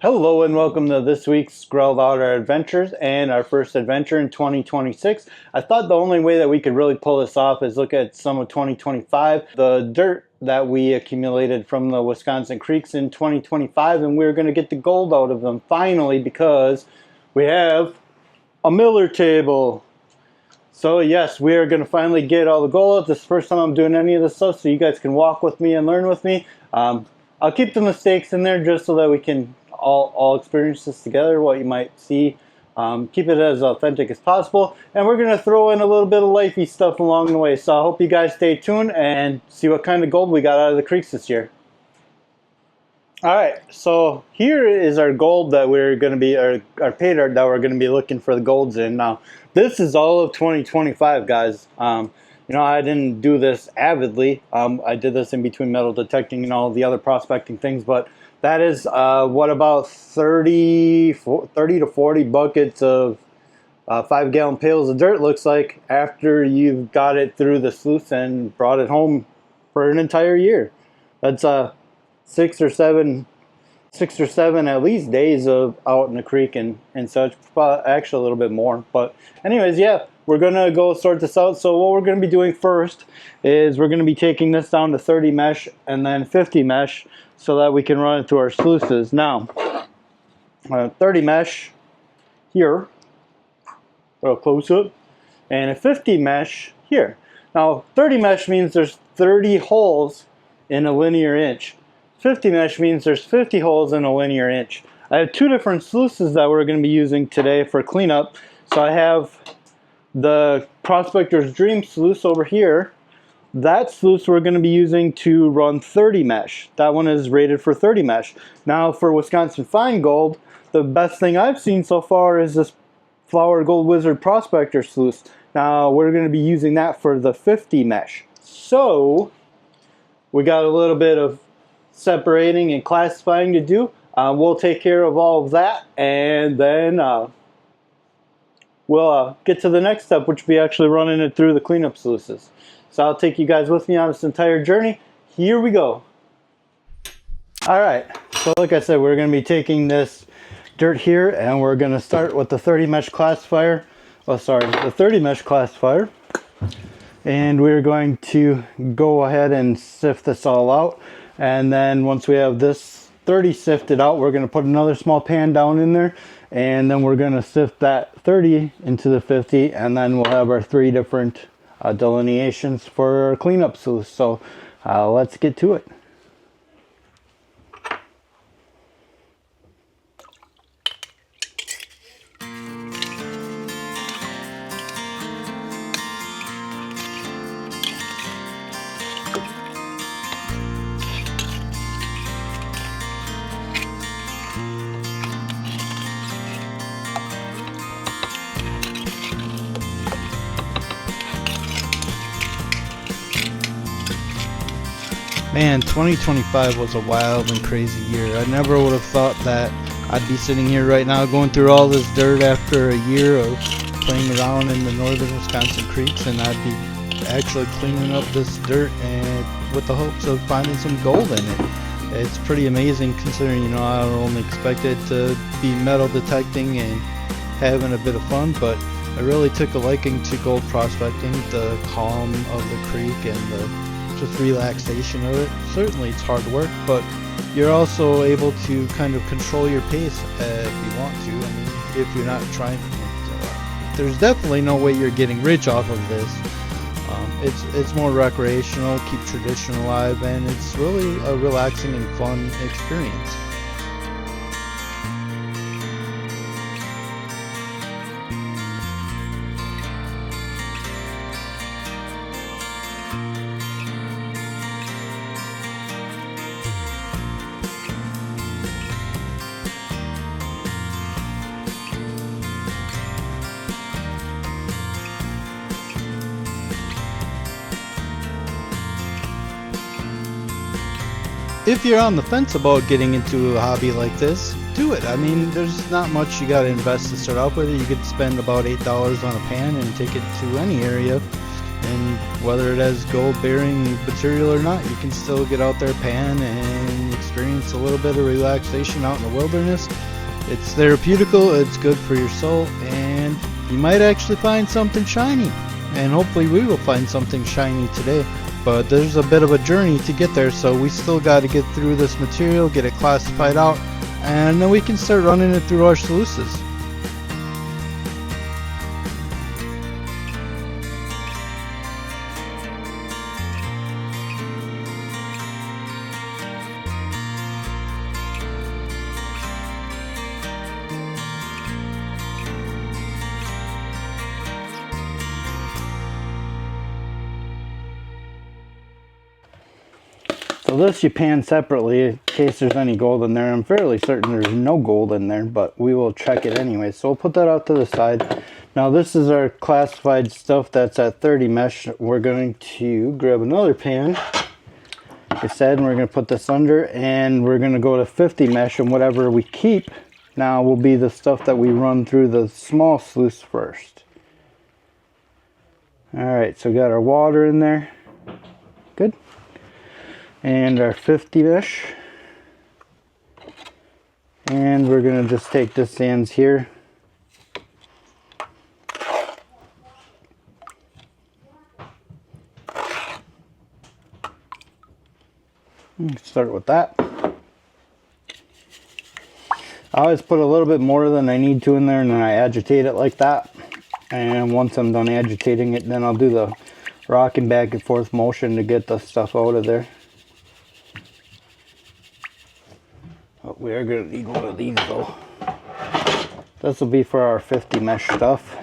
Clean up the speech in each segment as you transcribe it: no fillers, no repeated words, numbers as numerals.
Hello and welcome to this week's Growl Adventures and our first adventure in 2026. I thought the only way that we could really pull this off is look at some of 2025, the dirt that we accumulated from the Wisconsin creeks in 2025, and we're going to get the gold out of them finally because we have a miller table. So yes, we are going to finally get all the gold out. This is the first time I'm doing any of this stuff, so you guys can walk with me and learn with me. I'll keep the mistakes in there just so that we can all experience this together, what you might see. Keep it as authentic as possible, and we're going to throw in a little bit of lifey stuff along the way. So I hope you guys stay tuned and see what kind of gold we got out of the creeks this year. Alright, so here is our gold that we're going to be, our pay dirt that we're going to be looking for the golds in. Now, this is all of 2025, guys. You know, I didn't do this avidly. I did this in between metal detecting and all the other prospecting things, but that is what about 30 to 40 buckets of 5-gallon pails of dirt looks like after you've got it through the sluice and brought it home for an entire year. That's 6 or 7 at least days of out in the creek and such. Actually a little bit more, but anyways, yeah, we're gonna go sort this out. So what we're gonna be doing first is we're gonna be taking this down to 30 mesh and then 50 mesh so that we can run it through our sluices. Now 30 mesh here, a close up, and a 50 mesh here. Now 30 mesh means there's 30 holes in a linear inch. 50 mesh means there's 50 holes in a linear inch. I have two different sluices that we're going to be using today for cleanup. So I have the Prospector's Dream sluice over here. That sluice we're going to be using to run 30 mesh. That one is rated for 30 mesh. Now for Wisconsin Fine Gold, the best thing I've seen so far is this Flower Gold Wizard Prospector sluice. Now we're going to be using that for the 50 mesh. So we got a little bit of separating and classifying to do. We'll take care of all of that, and then we'll get to the next step, which will be actually running it through the cleanup sluices. So I'll take you guys with me on this entire journey. Here we go. Alright, so like I said, we're going to be taking this dirt here, and we're going to start with the 30 mesh classifier. Oh, sorry, the 30 mesh classifier. And we're going to go ahead and sift this all out. And then once we have this 30 sifted out, we're going to put another small pan down in there. And then we're going to sift that 30 into the 50. And then we'll have our three different delineations for our cleanup sluice. So let's get to it. Man, 2025 was a wild and crazy year. I never would have thought that I'd be sitting here right now going through all this dirt after a year of playing around in the northern Wisconsin creeks, and I'd be actually cleaning up this dirt and with the hopes of finding some gold in it. It's pretty amazing considering, you know, I only expected to be metal detecting and having a bit of fun, but I really took a liking to gold prospecting, the calm of the creek and the just relaxation of it. Certainly it's hard work, but you're also able to kind of control your pace if you want to. I mean, if you're not trying to. There's definitely no way you're getting rich off of this. It's more recreational, keep tradition alive, and it's really a relaxing and fun experience. If you're on the fence about getting into a hobby like this, do it. I mean, there's not much you gotta invest to start out with. You could spend about $8 on a pan and take it to any area, and whether it has gold bearing material or not, you can still get out there pan, and if experience a little bit of relaxation out in the wilderness. It's therapeutical, it's good for your soul, and you might actually find something shiny. And hopefully we will find something shiny today. But there's a bit of a journey to get there, so we still got to get through this material, get it classified out, and then we can start running it through our sluices. So this you pan separately in case there's any gold in there. I'm fairly certain there's no gold in there, but we will check it anyway. So we'll put that out to the side. Now this is our classified stuff that's at 30 mesh. We're going to grab another pan, like I said, and we're going to put this under, and we're going to go to 50 mesh, and whatever we keep now will be the stuff that we run through the small sluice first. Alright, so we got our water in there. Good. And our 50 mesh, and we're going to just take this sands here start with that. I always put a little bit more than I need to in there, and then I agitate it like that, and once I'm done agitating it, then I'll do the rocking back and forth motion to get the stuff out of there. Oh, we are going to need one of these though. This will be for our 50 mesh stuff.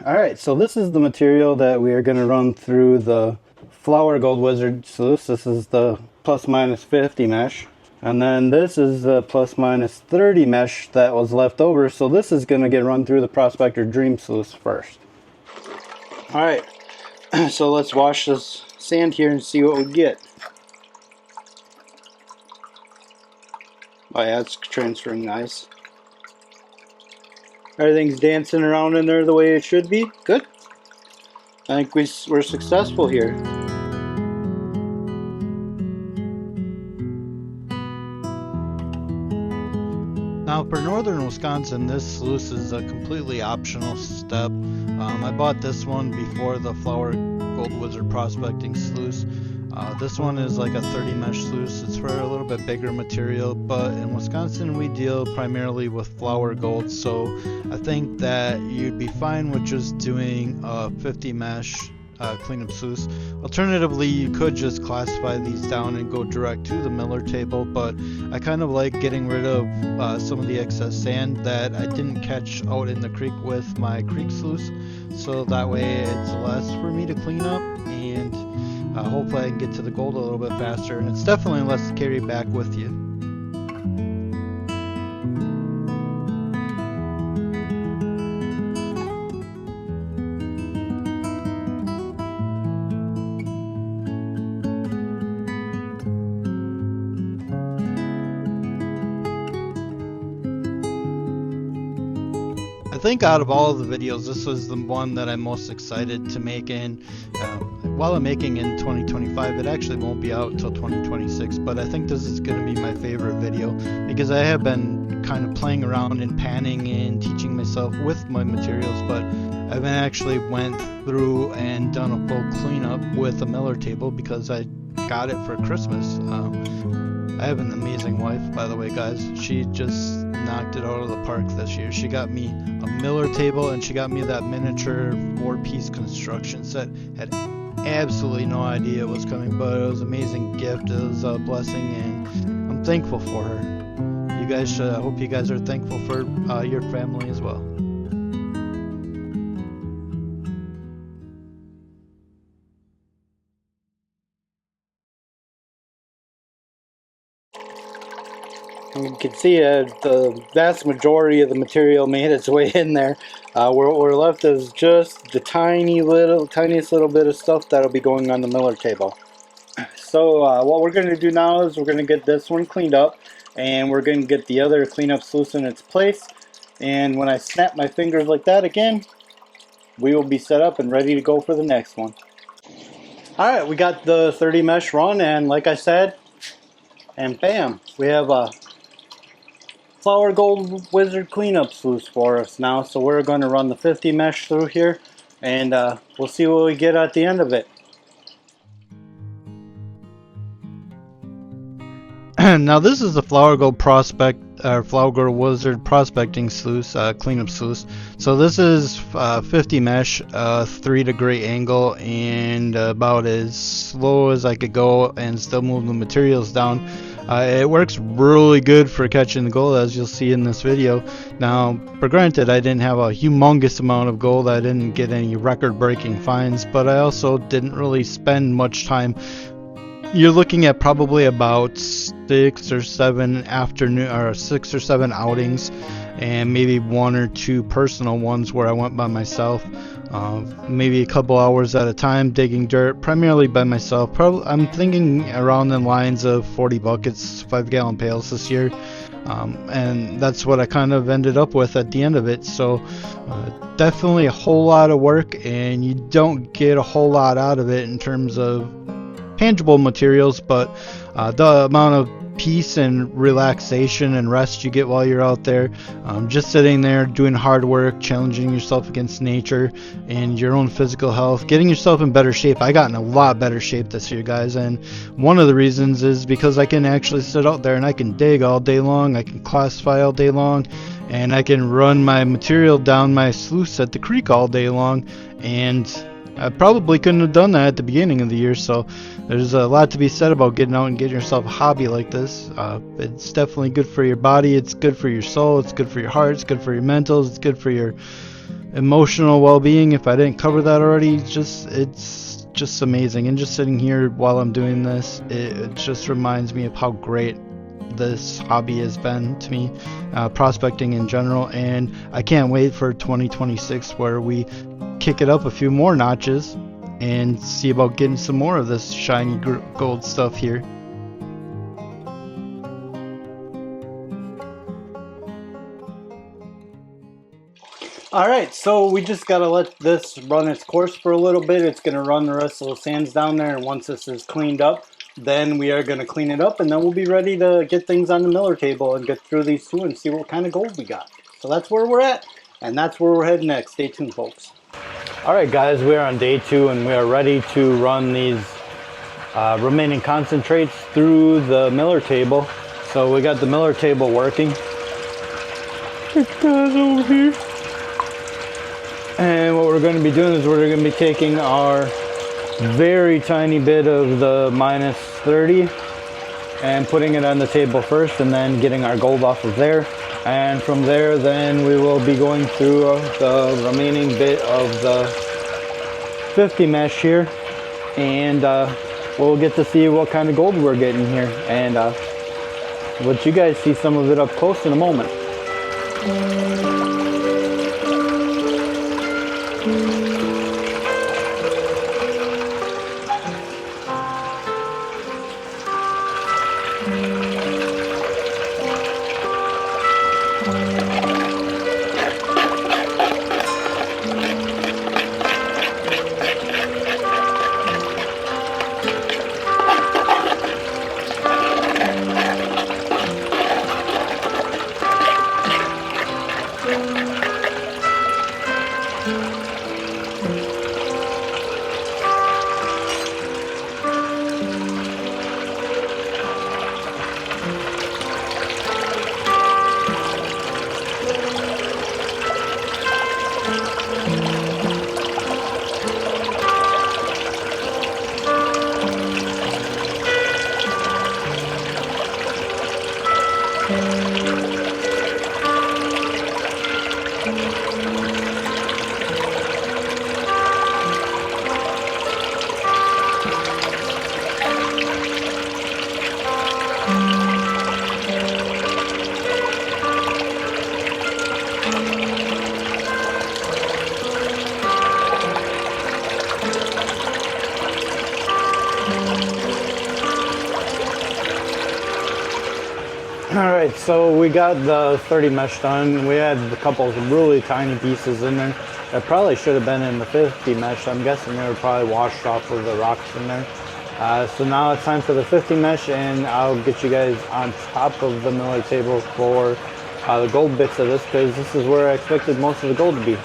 Alright, so this is the material that we are going to run through the Flower Gold Wizard sluice. This is the plus minus 50 mesh. And then this is the plus minus 30 mesh that was left over. So this is going to get run through the Prospector Dream sluice first. Alright, so let's wash this sand here and see what we get. Oh yeah, it's transferring nice. Everything's dancing around in there the way it should be. Good. I think we're successful here. Now for northern Wisconsin, this sluice is a completely optional step. I bought this one before the Flower Gold Gold Wizard Prospecting Sluice. This one is like a 30 mesh sluice. It's for a little bit bigger material, but in Wisconsin we deal primarily with flour gold, so I think that you'd be fine with just doing a 50 mesh cleanup sluice. Alternatively, you could just classify these down and go direct to the miller table, but I kind of like getting rid of some of the excess sand that I didn't catch out in the creek with my creek sluice, so that way it's less for me to clean up, and hopefully I can get to the gold a little bit faster, and it's definitely less to carry back with you. I think out of all of the videos, this was the one that I'm most excited to make, and while I'm making in 2025, it actually won't be out until 2026, but I think this is going to be my favorite video because I have been kind of playing around and panning and teaching myself with my materials, but I haven't actually went through and done a full cleanup with a miller table because I got it for Christmas. I have an amazing wife, by the way, guys. She just knocked it out of the park this year. She got me a miller table and she got me that miniature 4-piece construction set. Had absolutely no idea it was coming, but it was an amazing gift. It was a blessing, and I'm thankful for her. You guys should, I hope you guys are thankful for your family as well. You can see the vast majority of the material made its way in there. What we're left is just the tiniest little bit of stuff that'll be going on the miller table. So what we're going to do now is we're going to get this one cleaned up, and we're going to get the other cleanup sluice in its place. And when I snap my fingers like that again, we will be set up and ready to go for the next one. Alright, we got the 30 mesh run, and like I said, and bam, we have a Flour Gold Wizard cleanup sluice for us now. So we're going to run the 50 mesh through here, and we'll see what we get at the end of it. Now this is the Flour Gold Wizard Prospecting Sluice, cleanup sluice. So this is 50 mesh, 3-degree angle, and about as slow as I could go and still move the materials down. It works really good for catching the gold, as you'll see in this video. Now, for granted, I didn't have a humongous amount of gold. I didn't get any record-breaking finds, but I also didn't really spend much time. You're looking at probably about 6 or 7 outings, and maybe 1 or 2 personal ones where I went by myself. Maybe a couple hours at a time digging dirt, primarily by myself. I'm thinking around the lines of 40 buckets, 5-gallon pails this year, and that's what I kind of ended up with at the end of it. So definitely a whole lot of work, and you don't get a whole lot out of it in terms of tangible materials, but the amount of peace and relaxation and rest you get while you're out there, just sitting there doing hard work, challenging yourself against nature and your own physical health, getting yourself in better shape. I got in a lot better shape this year, guys, and one of the reasons is because I can actually sit out there and I can dig all day long, I can classify all day long, and I can run my material down my sluice at the creek all day long, and I probably couldn't have done that at the beginning of the year. So there's a lot to be said about getting out and getting yourself a hobby like this. It's definitely good for your body, it's good for your soul, it's good for your heart, it's good for your mentals, it's good for your emotional well-being. If I didn't cover that already, it's just amazing. And just sitting here while I'm doing this, it just reminds me of how great this hobby has been to me, prospecting in general, and I can't wait for 2026 where we kick it up a few more notches and see about getting some more of this shiny gold stuff here. Alright, so we just gotta let this run its course for a little bit. It's gonna run the rest of the sands down there, and once this is cleaned up, then we are gonna clean it up, and then we'll be ready to get things on the miller table and get through these two and see what kind of gold we got. So that's where we're at, and that's where we're heading next. Stay tuned, folks. Alright guys, we are on day 2 and we are ready to run these remaining concentrates through the miller table. So we got the miller table working. This guy's over here. And what we're going to be doing is we're going to be taking our very tiny bit of the minus 30 and putting it on the table first, and then getting our gold off of there. And from there then we will be going through the remaining bit of the 50 mesh here, and we'll get to see what kind of gold we're getting here, and let you guys see some of it up close in a moment. Alright, so we got the 30 mesh done. We had a couple of really tiny pieces in there that probably should have been in the 50 mesh. I'm guessing they were probably washed off with the rocks in there. So now it's time for the 50 mesh, and I'll get you guys on top of the miller table for the gold bits of this, because this is where I expected most of the gold to be.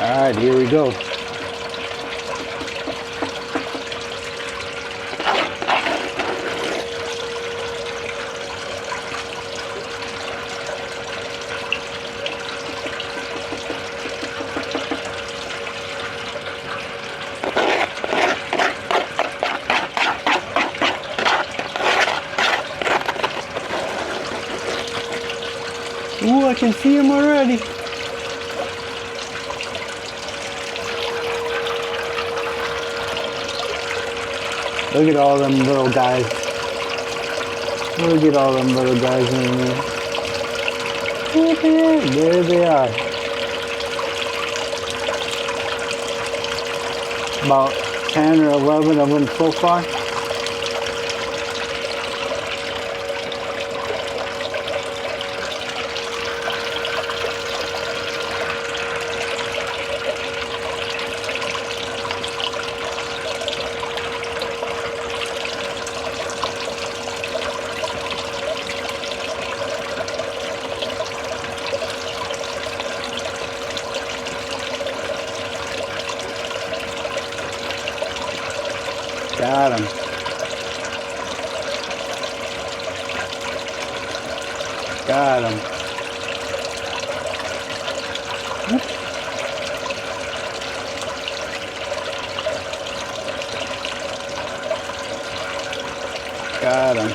Alright, here we go. Ooh, I can see him already. Look at all them little guys. Look at all them little guys in there. Where they at? There they are. About 10 or 11 of them so far. Got him. Got him. Got him.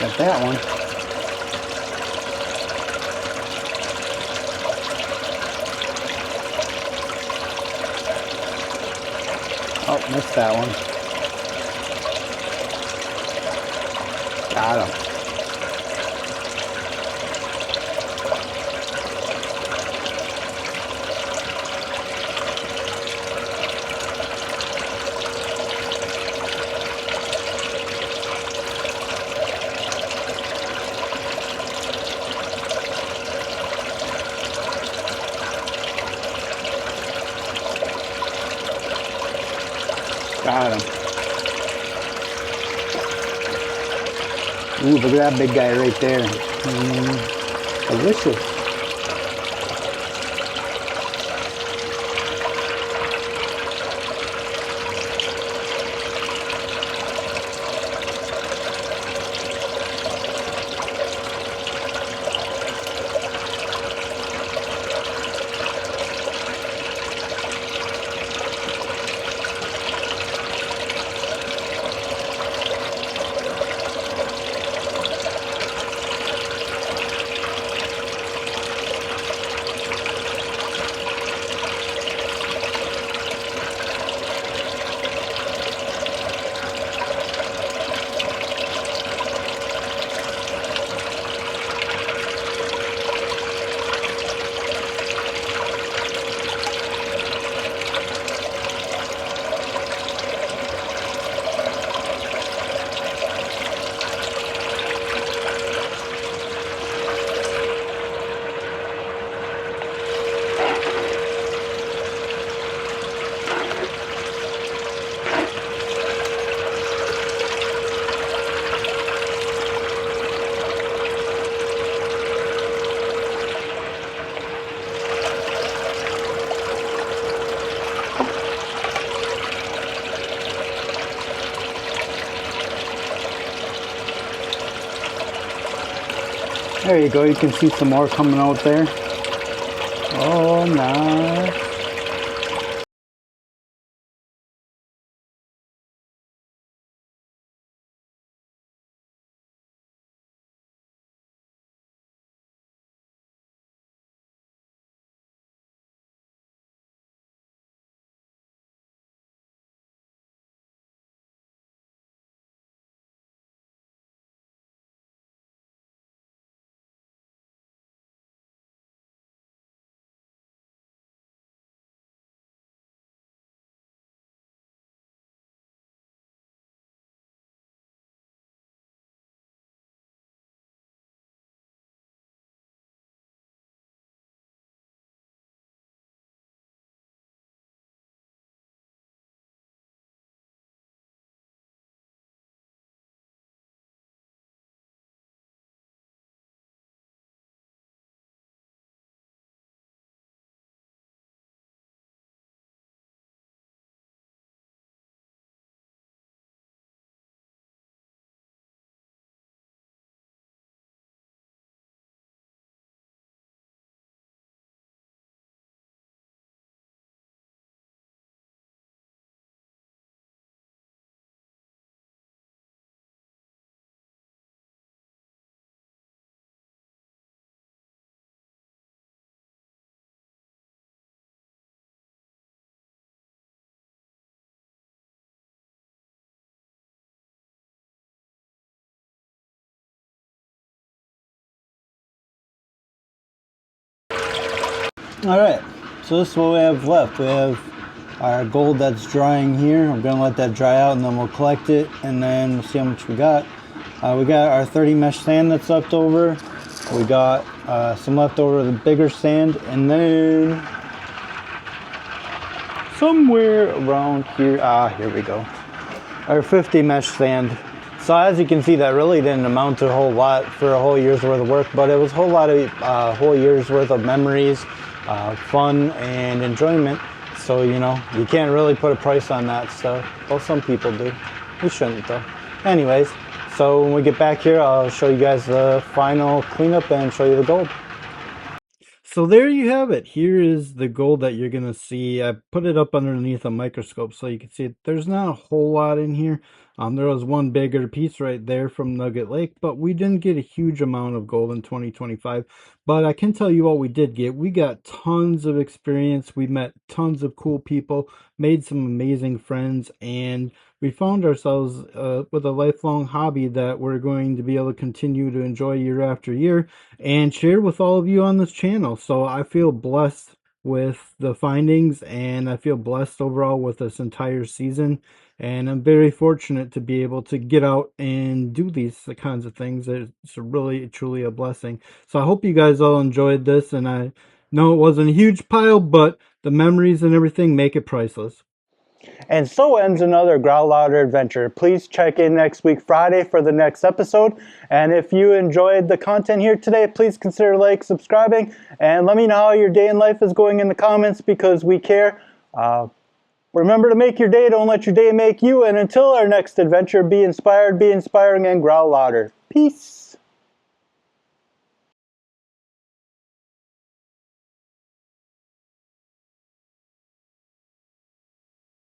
Got that one. Oh, missed that one. Got him. Got him. Ooh, look at that big guy right there. Delicious. There you go. You can see some more coming out there. Oh, nice. All right, so this is what we have left. We have our gold that's drying here. I'm gonna let that dry out and then we'll collect it and then we'll see how much we got. We got our 30 mesh sand that's left over. We got some left over of the bigger sand, and then somewhere around here, here we go, our 50 mesh sand. So as you can see, that really didn't amount to a whole lot for a whole year's worth of work, but it was a whole lot of whole year's worth of memories, fun and enjoyment. So you know, you can't really put a price on that stuff. Well, some people do. We shouldn't though. Anyways, so when we get back here, I'll show you guys the final cleanup and show you the gold. So there you have it. Here is the gold that you're going to see. I put it up underneath a microscope so you can see it. There's not a whole lot in here. There was one bigger piece right there from Nugget Lake, but we didn't get a huge amount of gold in 2025. But I can tell you what we did get. We got tons of experience. We met tons of cool people, made some amazing friends, and we found ourselves with a lifelong hobby that we're going to be able to continue to enjoy year after year and share with all of you on this channel. So I feel blessed with the findings, and I feel blessed overall with this entire season, and I'm very fortunate to be able to get out and do these kinds of things. It's really truly a blessing. So I hope you guys all enjoyed this, and I know it wasn't a huge pile, but the memories and everything make it priceless. And so ends another Growl Louder adventure. Please check in next week Friday for the next episode. And if you enjoyed the content here today, please consider subscribing, and let me know how your day in life is going in the comments, because we care. Remember to make your day, don't let your day make you. And until our next adventure, be inspired, be inspiring, and growl louder. Peace.